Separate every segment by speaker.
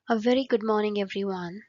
Speaker 1: A very good morning, everyone.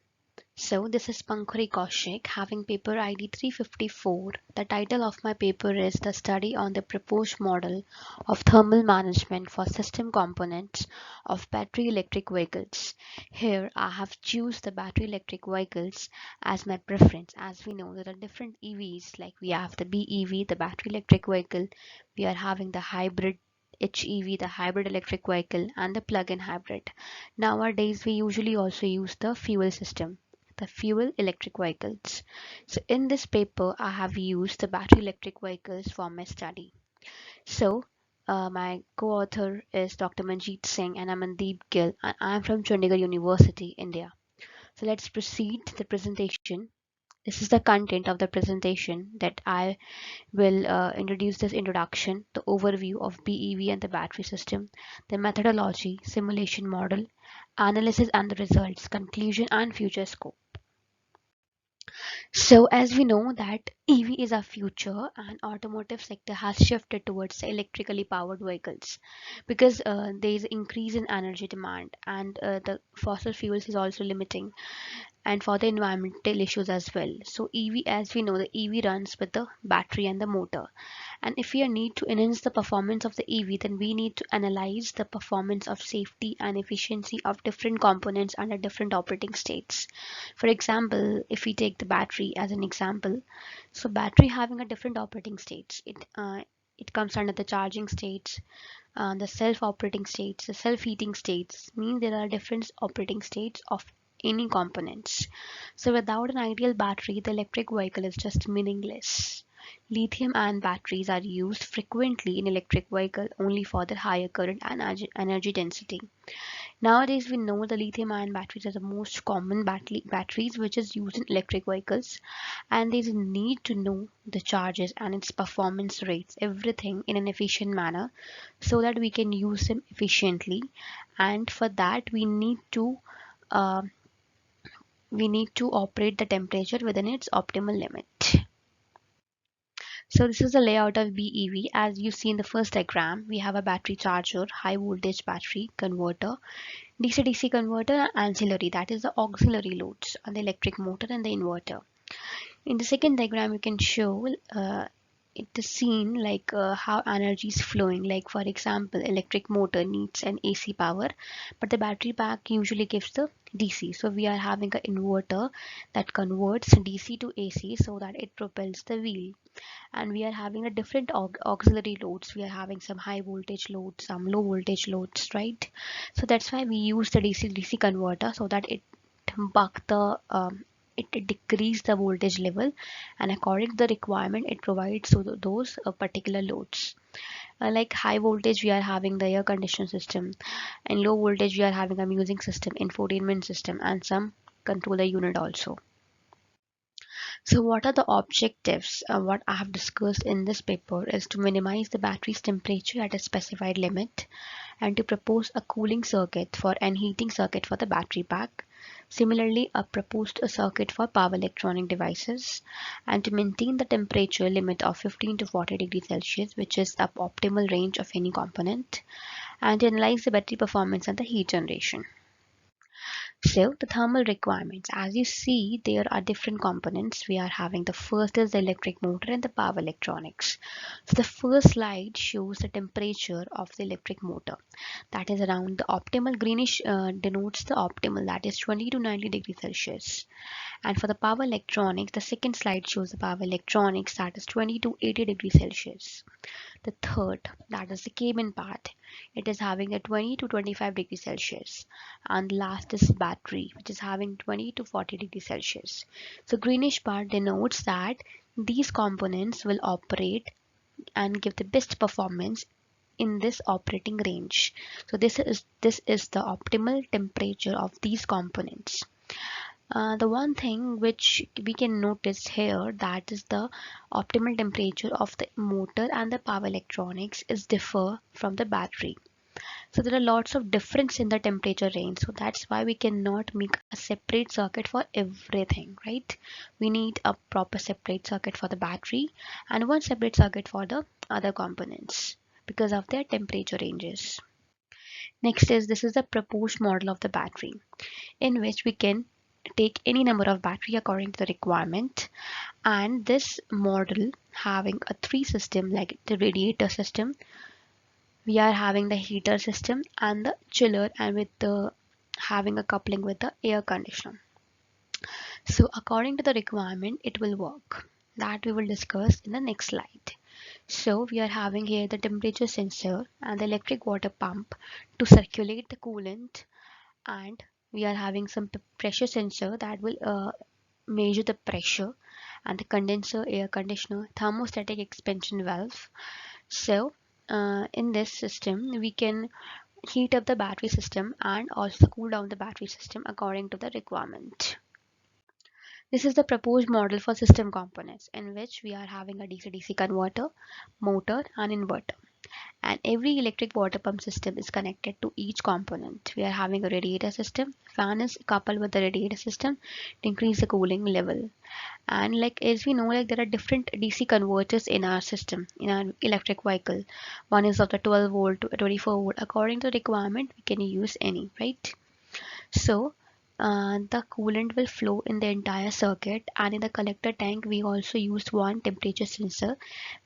Speaker 1: So, this is Pankhuri Kaushik having paper ID 354. The title of my paper is The Study on the Proposed Model of Thermal Management for System Components of Battery Electric Vehicles. Here, I have choose the battery electric vehicles as my preference. As we know, there are different EVs, like we have the BEV, the battery electric vehicle, we are having the hybrid HEV, the hybrid electric vehicle, and the plug-in hybrid. Nowadays, we usually also use the fuel system, the fuel electric vehicles. So in this paper, I have used the battery electric vehicles for my study. So my co-author is Dr. Manjeet Singh and I'm Mandeep Gill and I'm from Chandigarh University, India. So let's proceed to the presentation. This is the content of the presentation that I will introduce this introduction, the overview of BEV and the battery system, the methodology, simulation model, analysis and the results, conclusion and future scope. So as we know that EV is our future and automotive sector has shifted towards electrically powered vehicles because there is increase in energy demand and the fossil fuels is also limiting and for the environmental issues as well. So EV, as we know, the EV runs with the battery and the motor. And if we need to enhance the performance of the EV, then we need to analyze the performance of safety and efficiency of different components under different operating states. For example, if we take the battery as an example, so battery having a different operating states. It comes under the charging states, the self-operating states, the self-heating states mean there are different operating states of any components. So without an ideal battery, the electric vehicle is just meaningless. Lithium-ion batteries are used frequently in electric vehicle only for their higher current and energy density. Nowadays, we know the lithium-ion batteries are the most common batteries which is used in electric vehicles, and there's a need to know the charges and its performance rates, everything in an efficient manner, so that we can use them efficiently. And for that, uh, we need to operate the temperature within its optimal limit. So this is the layout of BEV. As you see in the first diagram, we have a battery charger, high voltage battery converter, DC-DC converter, and ancillary, that is the auxiliary loads on the electric motor and the inverter. In the second diagram, you can show it is seen like how energy is flowing. Like for example, electric motor needs an AC power, but the battery pack usually gives the DC. So we are having an inverter that converts DC to AC so that it propels the wheel. And we are having a different auxiliary loads. We are having some high voltage loads, some low voltage loads, right? So that's why we use the DC-DC converter so that buck the it decrease the voltage level and according to the requirement it provides so those particular loads. Like high voltage we are having the air conditioning system and low voltage we are having a music system, infotainment system and some controller unit also. So what are the objectives? What I have discussed in this paper is to minimize the battery's temperature at a specified limit and to propose a cooling circuit for and heating circuit for the battery pack. Similarly, I proposed a circuit for power electronic devices and to maintain the temperature limit of 15 to 40 degrees Celsius, which is the optimal range of any component, and to analyze the battery performance and the heat generation. So the thermal requirements, as you see, there are different components. We are having the first is the electric motor and the power electronics. So the first slide shows the temperature of the electric motor. That is around the optimal greenish denotes the optimal, that is 20 to 90 degrees Celsius. And for the power electronics, the second slide shows the power electronics that is 20 to 80 degrees Celsius. The third, that is the cabin part, it is having a 20 to 25 degrees Celsius. And last is battery, which is having 20 to 40 degrees Celsius. So greenish part denotes that these components will operate and give the best performance in this operating range. So this is the optimal temperature of these components. The one thing which we can notice here, that is the optimal temperature of the motor and the power electronics is differ from the battery. So there are lots of difference in the temperature range. So that's why we cannot make a separate circuit for everything, right? We need a proper separate circuit for the battery and one separate circuit for the other components because of their temperature ranges. Next is this is the proposed model of the battery, in which we can take any number of battery according to the requirement, and this model having a three system like the radiator system, we are having the heater system and the chiller, and with the having a coupling with the air conditioner. So according to the requirement it will work, that we will discuss in the next slide. So we are having here the temperature sensor and the electric water pump to circulate the coolant, and we are having some pressure sensor that will measure the pressure, and the condenser, air conditioner, thermostatic expansion valve. So in this system we can heat up the battery system and also cool down the battery system according to the requirement. This is the proposed model for system components, in which we are having a DC-DC converter, motor and inverter, and every electric water pump system is connected to each component. We are having a radiator system. Fan is coupled with the radiator system to increase the cooling level. And like as we know, like there are different DC converters in our system, in our electric vehicle. One is of the 12 volt to 24 volt. According to the requirement, we can use any, right? So the coolant will flow in the entire circuit, and in the collector tank we also used one temperature sensor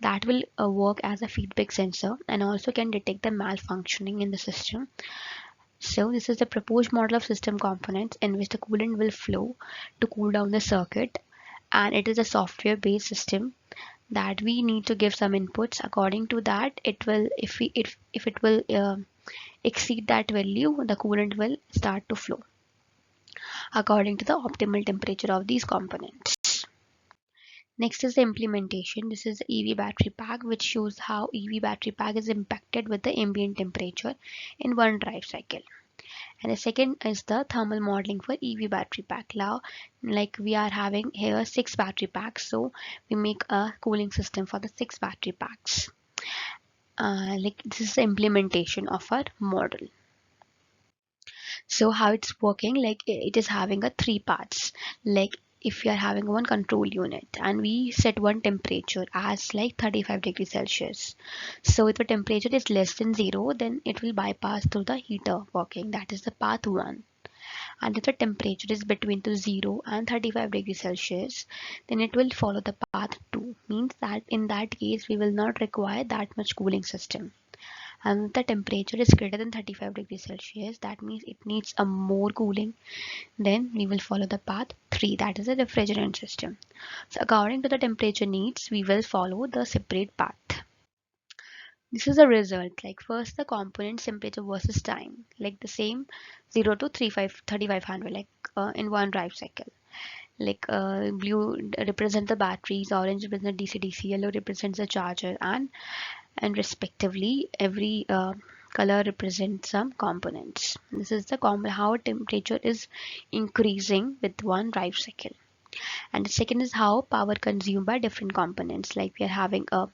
Speaker 1: that will work as a feedback sensor and also can detect the malfunctioning in the system. So this is the proposed model of system components, in which the coolant will flow to cool down the circuit, and it is a software based system that we need to give some inputs. According to that, it will, if it will exceed that value, the coolant will start to flow according to the optimal temperature of these components. Next is the implementation. This is the EV battery pack, which shows how EV battery pack is impacted with the ambient temperature in one drive cycle. And the second is the thermal modeling for EV battery pack. Now, like we are having here 6 battery packs, so we make a cooling system for the 6 battery packs. Like this is the implementation of our model. So how it's working, like it is having a 3 parts. Like if we are having one control unit and we set one temperature as like 35 degrees Celsius, so if the temperature is less than 0, then it will bypass through the heater working, that is the path 1. And if the temperature is between to 0 and 35 degrees Celsius, then it will follow the path 2, means that in that case we will not require that much cooling system. And if the temperature is greater than 35 degrees Celsius, that means it needs a more cooling, then we will follow the path 3, that is a refrigerant system. So according to the temperature needs, we will follow the separate path. This is the result, like first the component temperature versus time, like the same 0 to 3500, like in one drive cycle. Like blue represents the batteries, orange represents the DC-DC, yellow represents the charger, and respectively every color represents some components. This is the how temperature is increasing with one drive cycle. And the second is how power consumed by different components, like we are having a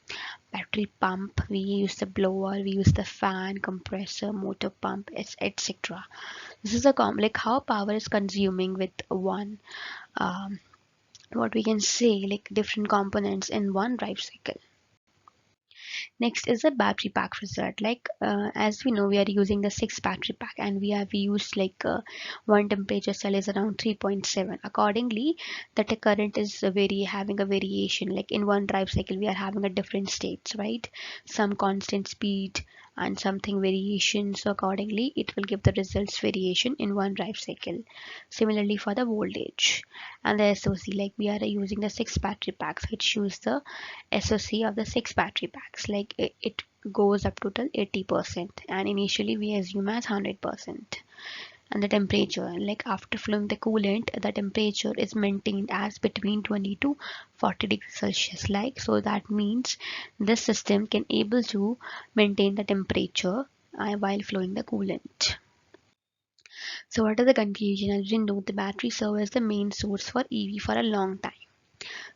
Speaker 1: battery pump, we use the blower, we use the fan, compressor, motor pump, etc. This is a like how power is consuming with one what we can say, like different components in one drive cycle. Next is the battery pack result. Like as we know, we are using the 6 battery pack, and we have used like one temperature cell is around 3.7. Accordingly, that the current is having a variation. Like in one drive cycle, we are having a different states, right? Some constant speed and something variation. So accordingly, it will give the results variation in one drive cycle. Similarly for the voltage and the SOC, like we are using the 6 battery packs, which shows the SOC of the 6 battery packs, like it goes up to till 80%, and initially we assume as 100%. And the temperature, like after flowing the coolant, the temperature is maintained as between 20 to 40 degrees Celsius, like so that means this system can able to maintain the temperature while flowing the coolant. So what is the conclusion? As we know, the battery serves as the main source for EV for a long time.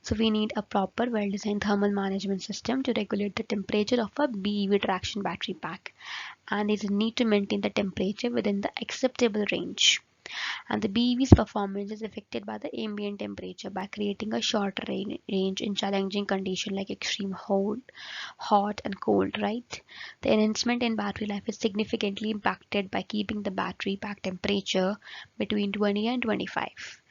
Speaker 1: So we need a proper well-designed thermal management system to regulate the temperature of a BEV traction battery pack, and there's a need to maintain the temperature within the acceptable range. And the BEV's performance is affected by the ambient temperature by creating a short range in challenging conditions like extreme hot and cold, right? The enhancement in battery life is significantly impacted by keeping the battery pack temperature between 20 and 25.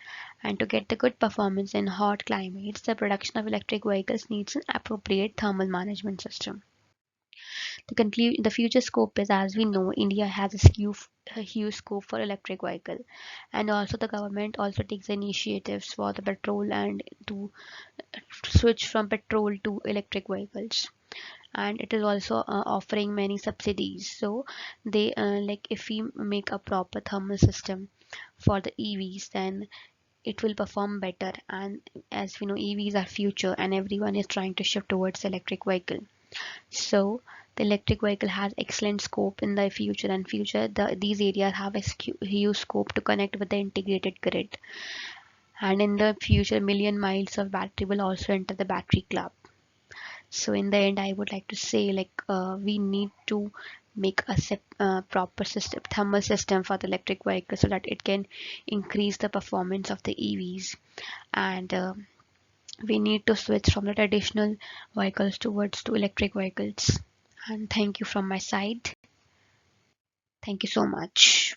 Speaker 1: And to get the good performance in hot climates, the production of electric vehicles needs an appropriate thermal management system. The future scope is, as we know, India has a huge scope for electric vehicle, and also the government also takes initiatives for the petrol and to switch from petrol to electric vehicles. And it is also offering many subsidies. So they like if we make a proper thermal system for the EVs, then it will perform better. And as we know, EVs are future, and everyone is trying to shift towards electric vehicle. So the electric vehicle has excellent scope in the future, and these areas have a huge scope to connect with the integrated grid. And in the future, million miles of battery will also enter the battery club. So in the end, I would like to say like we need to make a proper system, thermal system for the electric vehicle so that it can increase the performance of the EVs. And we need to switch from the traditional vehicles towards to electric vehicles. And thank you from my side. Thank you so much.